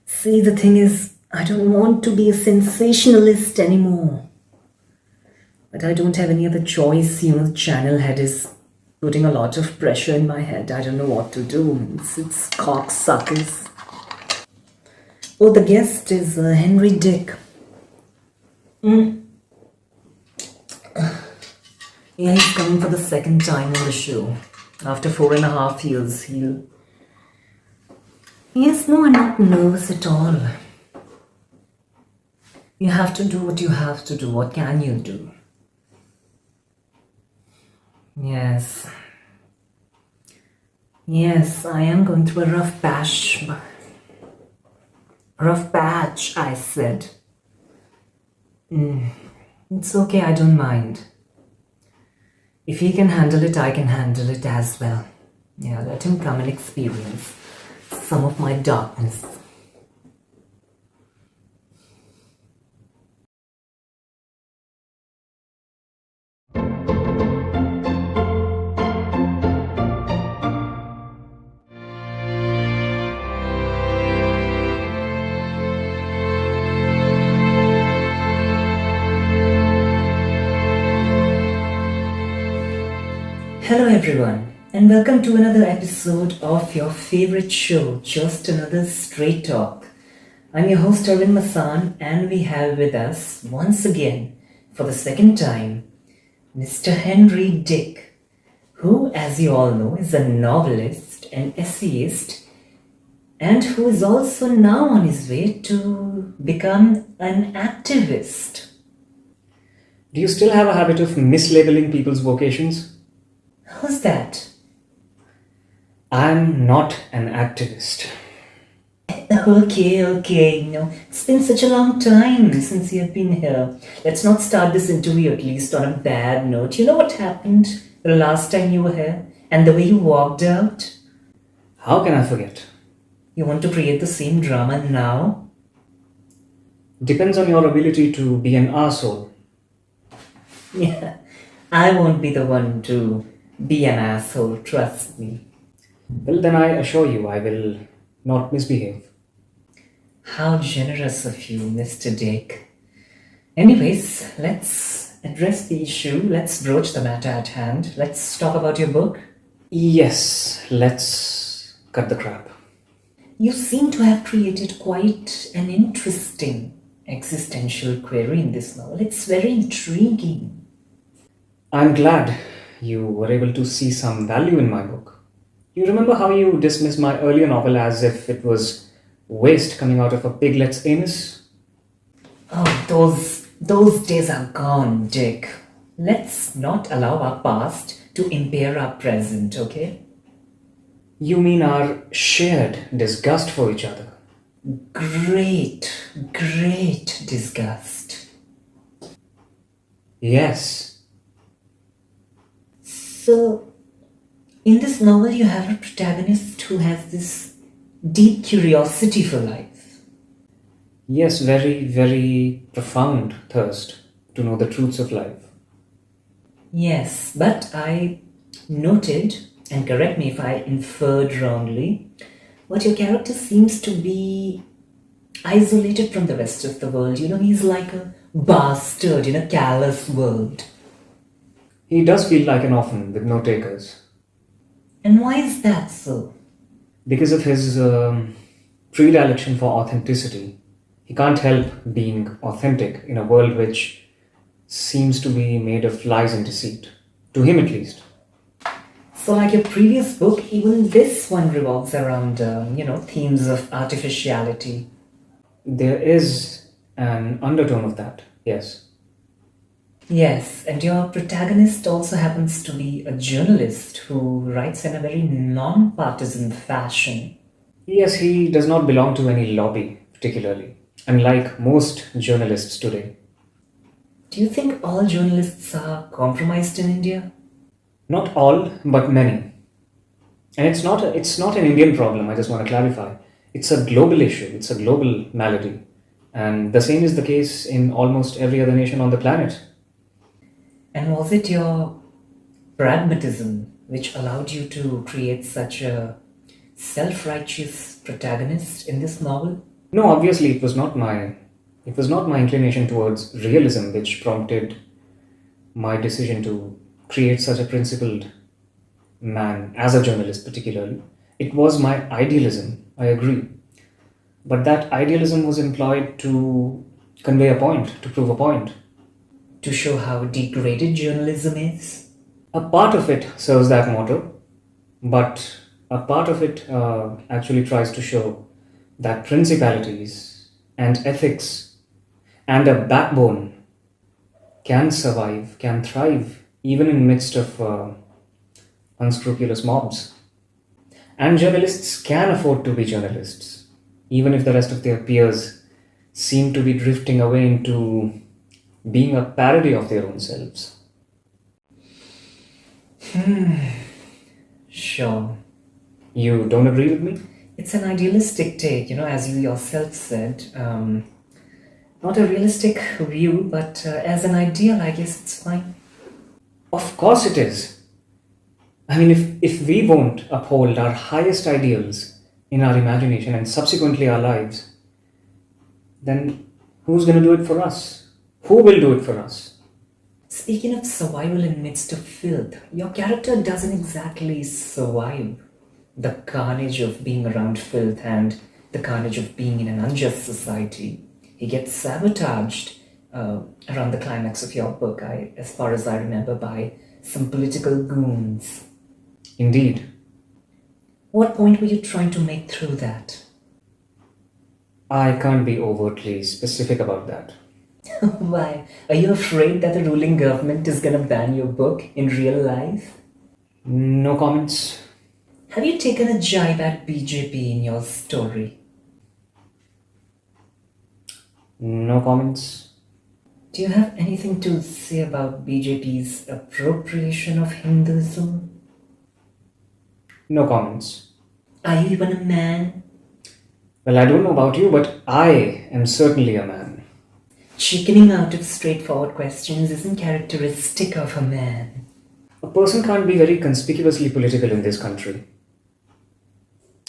See, the thing is, I don't want to be a sensationalist anymore. But I don't have any other choice. The channel head is putting a lot of pressure in my head. I don't know what to do. It's cocksuckers. Oh, the guest is Henry Dick. Yeah, he's coming for the second time on the show. After 4.5 years, he'll... Yes, no, I'm not nervous at all. You have to do what you have to do. What can you do? Yes. Yes, I am going through a rough patch. Rough patch, I said. It's okay, I don't mind. If he can handle it, I can handle it as well. Yeah, let him come and experience some of my darkness. Hello everyone, and welcome to another episode of your favorite show, Just Another Straight Talk. I'm your host Arvin Masaan, and we have with us, once again, for the second time, Mr. Henry Dick, who, as you all know, is a novelist, an essayist, and who is also now on his way to become an activist. Do you still have a habit of mislabeling people's vocations? Who's that? I'm not an activist. Okay. It's been such a long time since you've been here. Let's not start this interview at least on a bad note. You know what happened the last time you were here? And the way you walked out? How can I forget? You want to create the same drama now? Depends on your ability to be an arsehole. Yeah, I won't be the one to be an asshole, trust me. Well, then I assure you I will not misbehave. How generous of you, Mr. Dick. Anyways, let's address the issue. Let's broach the matter at hand. Let's talk about your book. Yes, let's cut the crap. You seem to have created quite an interesting existential query in this novel. It's very intriguing. I'm glad you were able to see some value in my book. You remember how you dismissed my earlier novel as if it was waste coming out of a piglet's anus? Oh, those days are gone, Dick. Let's not allow our past to impair our present, okay? You mean our shared disgust for each other? Great disgust. Yes. So, in this novel, you have a protagonist who has this deep curiosity for life. Yes, very, very profound thirst to know the truths of life. Yes, but I noted, and correct me if I inferred wrongly, but your character seems to be isolated from the rest of the world. He's like a bastard in a callous world. He does feel like an orphan with no takers. And why is that so? Because of his predilection for authenticity. He can't help being authentic in a world which seems to be made of lies and deceit. To him at least. So, like your previous book, even this one revolves around, themes of artificiality. There is an undertone of that, yes. Yes, and your protagonist also happens to be a journalist who writes in a very non-partisan fashion. Yes, he does not belong to any lobby, particularly, unlike most journalists today. Do you think all journalists are compromised in India? Not all, but many. And it's not an Indian problem, I just want to clarify. It's a global issue, it's a global malady. And the same is the case in almost every other nation on the planet. And was it your pragmatism which allowed you to create such a self-righteous protagonist in this novel? No, obviously it was not my inclination towards realism which prompted my decision to create such a principled man as a journalist particularly. It was my idealism, I agree. But that idealism was employed to convey a point, to prove a point. To show how degraded journalism is? A part of it serves that motto, but a part of it actually tries to show that principalities and ethics and a backbone can survive, can thrive, even in midst of unscrupulous mobs. And journalists can afford to be journalists, even if the rest of their peers seem to be drifting away into being a parody of their own selves. Sure. You don't agree with me? It's an idealistic take, as you yourself said. Not a realistic view, but as an ideal, I guess it's fine. Of course it is. I mean, if we won't uphold our highest ideals in our imagination and subsequently our lives, then who's going to do it for us? Who will do it for us? Speaking of survival in midst of filth, your character doesn't exactly survive the carnage of being around filth and the carnage of being in an unjust society. He gets sabotaged around the climax of your book, as far as I remember, by some political goons. Indeed. What point were you trying to make through that? I can't be overtly specific about that. Why? Are you afraid that the ruling government is gonna ban your book in real life? No comments. Have you taken a jibe at BJP in your story? No comments. Do you have anything to say about BJP's appropriation of Hinduism? No comments. Are you even a man? Well, I don't know about you, but I am certainly a man. Chickening out of straightforward questions isn't characteristic of a man. A person can't be very conspicuously political in this country.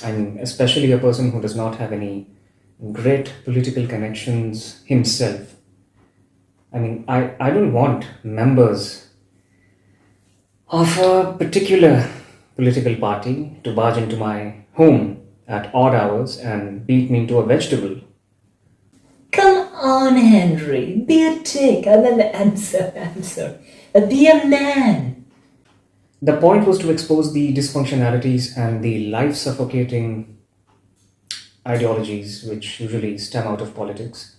I mean, especially a person who does not have any great political connections himself. I mean, I don't want members of a particular political party to barge into my home at odd hours and beat me into a vegetable. Come on, Henry. Be a tick. And then answer. Be a man. The point was to expose the dysfunctionalities and the life suffocating ideologies which usually stem out of politics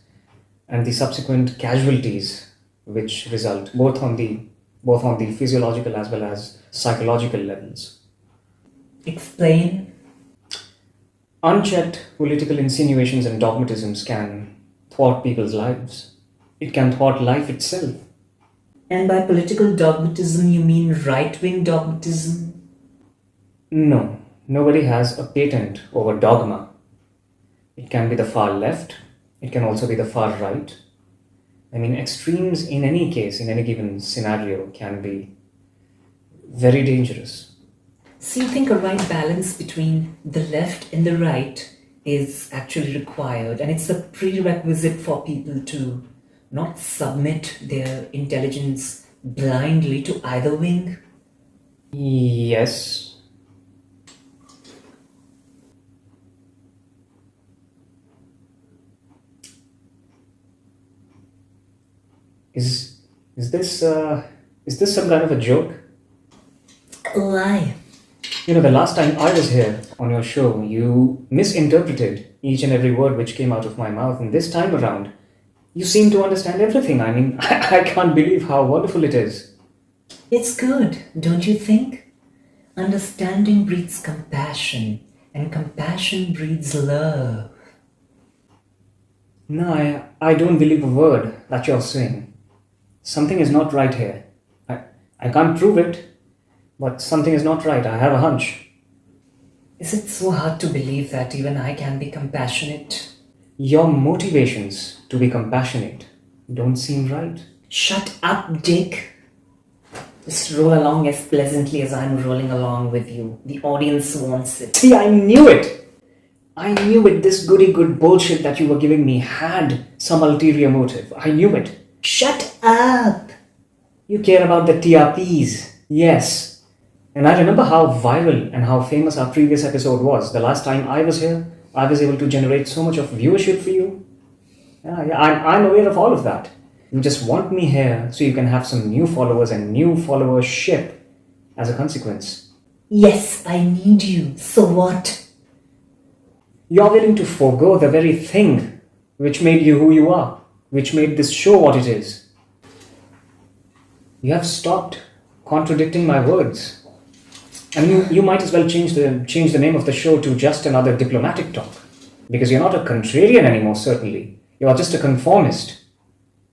and the subsequent casualties which result both on the physiological as well as psychological levels. Explain. Unchecked political insinuations and dogmatisms can thwart people's lives. It can thwart life itself. And by political dogmatism, you mean right-wing dogmatism? No, nobody has a patent over dogma. It can be the far left, it can also be the far right. I mean, extremes in any case, in any given scenario, can be very dangerous. So you think a right balance between the left and the right is actually required, and it's a prerequisite for people to not submit their intelligence blindly to either wing? Yes. Is is this some kind of a joke? Why? You know, the last time I was here on your show, you misinterpreted each and every word which came out of my mouth, and this time around, you seem to understand everything. I mean, I can't believe how wonderful it is. It's good, don't you think? Understanding breeds compassion, and compassion breeds love. No, I don't believe a word that you're saying. Something is not right here. I can't prove it, but something is not right. I have a hunch. Is it so hard to believe that even I can be compassionate? Your motivations to be compassionate don't seem right. Shut up, Dick. Just roll along as pleasantly as I'm rolling along with you. The audience wants it. See, I knew it! I knew it. This goody good bullshit that you were giving me had some ulterior motive. I knew it. Shut up! You care about the TRPs. Yes. And I remember how viral and how famous our previous episode was. The last time I was here, I was able to generate so much of viewership for you. Yeah, I'm aware of all of that. You just want me here so you can have some new followers and new followership as a consequence. Yes, I need you. So what? You're willing to forego the very thing which made you who you are, which made this show what it is. You have stopped contradicting my words. And you might as well change the name of the show to Just Another Diplomatic Talk. Because you're not a contrarian anymore, certainly. You are just a conformist.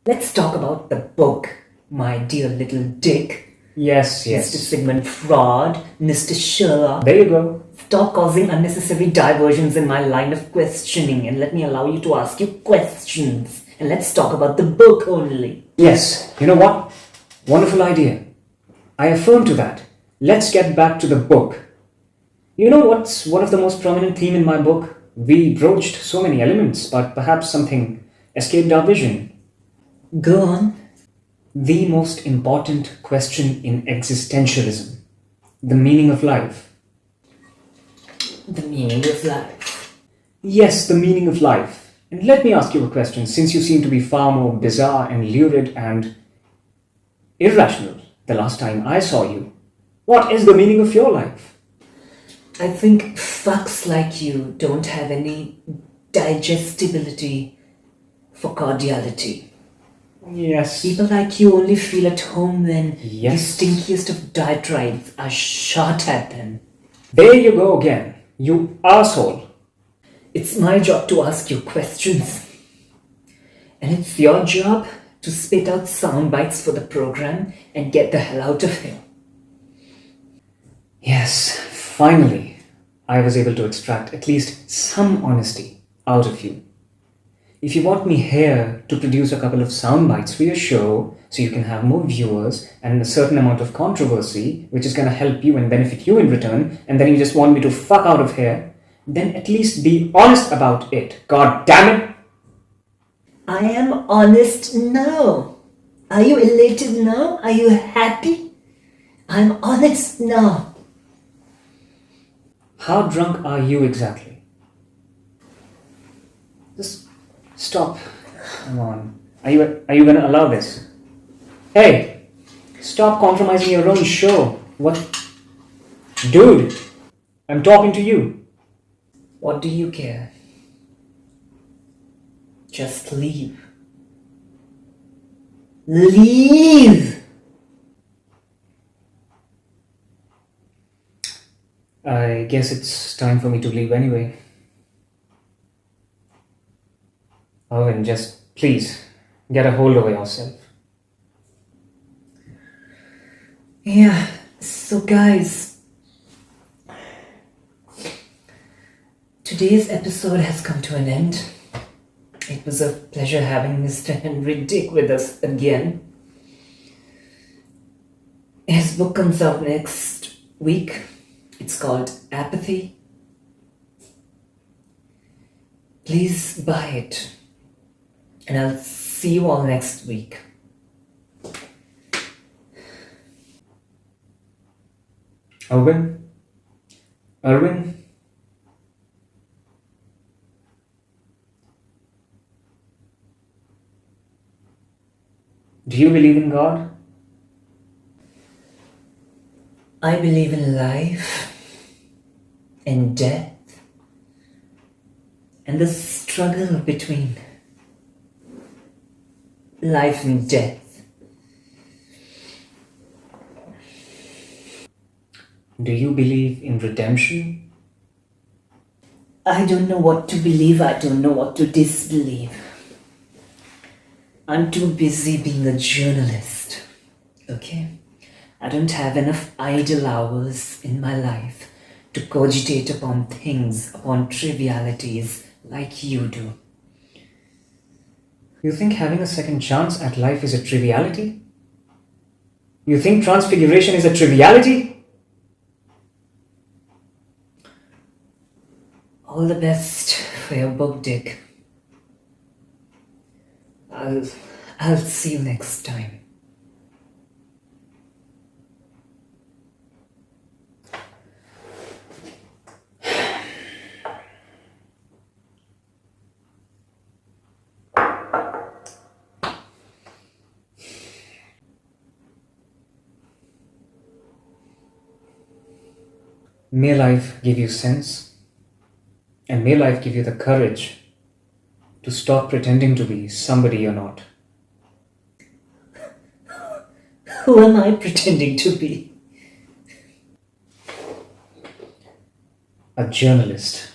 Let's talk about the book, my dear little dick. Yes. Mr. Sigmund Freud, Mr. Sherlock. There you go. Stop causing unnecessary diversions in my line of questioning and let me allow you to ask you questions. And let's talk about the book only. Yes. You know what? Wonderful idea. I affirm to that. Let's get back to the book. You know what's one of the most prominent themes in my book? We broached so many elements, but perhaps something escaped our vision. Go on. The most important question in existentialism. The meaning of life. The meaning of life. Yes, the meaning of life. And let me ask you a question, since you seem to be far more bizarre and lurid and irrational the last time I saw you. What is the meaning of your life? I think fucks like you don't have any digestibility for cordiality. Yes. People like you only feel at home when Yes. the stinkiest of diatribes are shot at them. There you go again, you arsehole. It's my job to ask you questions. And it's your job to spit out sound bites for the program and get the hell out of here. Yes, finally, I was able to extract at least some honesty out of you. If you want me here to produce a couple of sound bites for your show so you can have more viewers and a certain amount of controversy, which is going to help you and benefit you in return, and then you just want me to fuck out of here, then at least be honest about it. God damn it! I am honest now. Are you elated now? Are you happy? I'm honest now. How drunk are you exactly? Just stop. Come on. Are you going to allow this? Hey! Stop compromising your own show. What? Dude! I'm talking to you. What do you care? Just leave. Leave! I guess it's time for me to leave anyway. Oh, and just please get a hold of yourself. Yeah, so guys, today's episode has come to an end. It was a pleasure having Mr. Henry Dick with us again. His book comes out next week. It's called Apathy. Please buy it. And I'll see you all next week. Arvin? Do you believe in God? I believe in life and death and the struggle between life and death. Do you believe in redemption? I don't know what to believe, I don't know what to disbelieve. I'm too busy being a journalist, okay? I don't have enough idle hours in my life to cogitate upon things, upon trivialities like you do. You think having a second chance at life is a triviality? You think transfiguration is a triviality? All All the best for your book dig. I'll, I'll see you next time. May life give you sense, and may life give you the courage to stop pretending to be somebody you're not. Who am I pretending to be? A journalist.